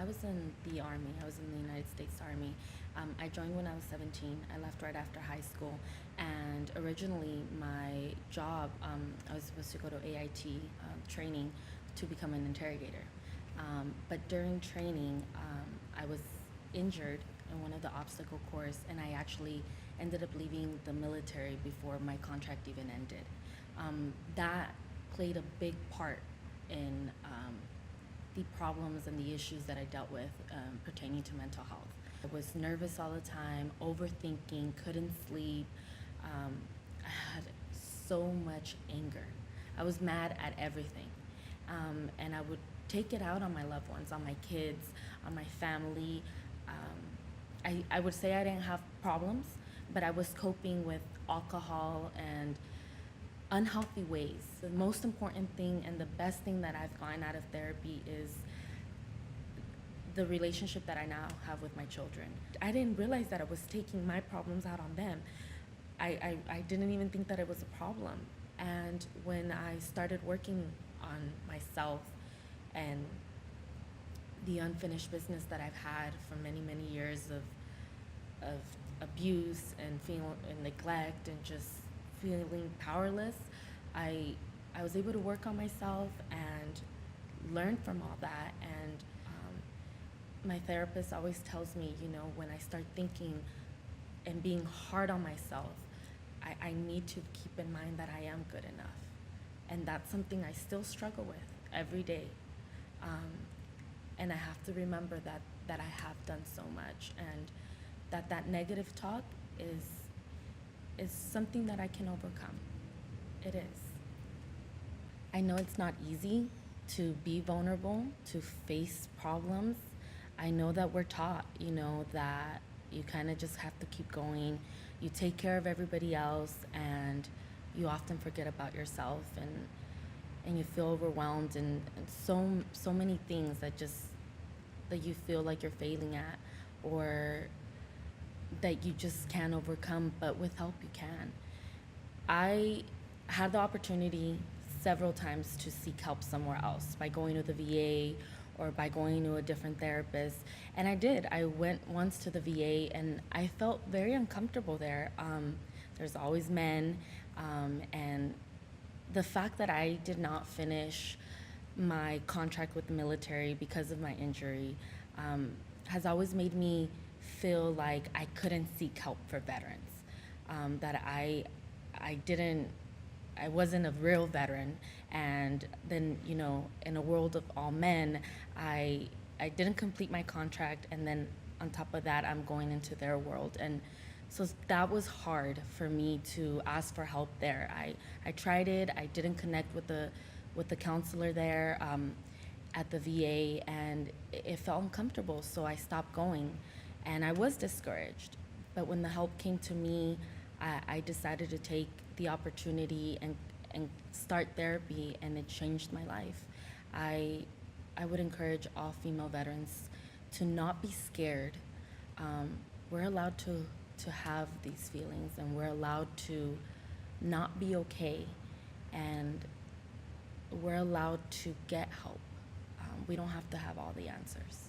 I was in the Army. I was in the United States Army. I joined when I was 17. I left right after high school. And originally, my job, I was supposed to go to AIT training to become an interrogator. But during training, I was injured in one of the obstacle course, and I actually ended up leaving the military before my contract even ended. That played a big part in the problems and the issues that I dealt with pertaining to mental health. I was nervous all the time, overthinking, couldn't sleep. I had so much anger. I was mad at everything. And I would take it out on my loved ones, on my kids, on my family. I would say I didn't have problems, but I was coping with alcohol and unhealthy ways. The most important thing and the best thing that I've gotten out of therapy is the relationship that I now have with my children. I didn't realize that I was taking my problems out on them. I didn't even think that it was a problem. And when I started working on myself and the unfinished business that I've had for many, many years of abuse and neglect and just feeling powerless, I was able to work on myself and learn from all that. And my therapist always tells me, when I start thinking and being hard on myself, I need to keep in mind that I am good enough. And that's something I still struggle with every day. And I have to remember that I have done so much, and that negative talk is something that I can overcome. It is. I know it's not easy to be vulnerable, to face problems. I know that we're taught, that you kind of just have to keep going. You take care of everybody else, and you often forget about yourself, and you feel overwhelmed, and so many things that you feel like you're failing at, or that you just can't overcome, but with help you can. I had the opportunity several times to seek help somewhere else by going to the VA or by going to a different therapist. And I did. I went once to the VA, and I felt very uncomfortable there. There's always men, and the fact that I did not finish my contract with the military because of my injury has always made me feel like I couldn't seek help for veterans, that I wasn't a real veteran. And then, in a world of all men, I didn't complete my contract, and then on top of that, I'm going into their world. And so that was hard for me to ask for help there. I tried it. I didn't connect with the counselor there at the VA, and it felt uncomfortable, so I stopped going, and I was discouraged. But when the help came to me, I decided to take the opportunity and start therapy, and it changed my life. I would encourage all female veterans to not be scared. We're allowed to have these feelings, and we're allowed to not be okay, and we're allowed to get help. We don't have to have all the answers.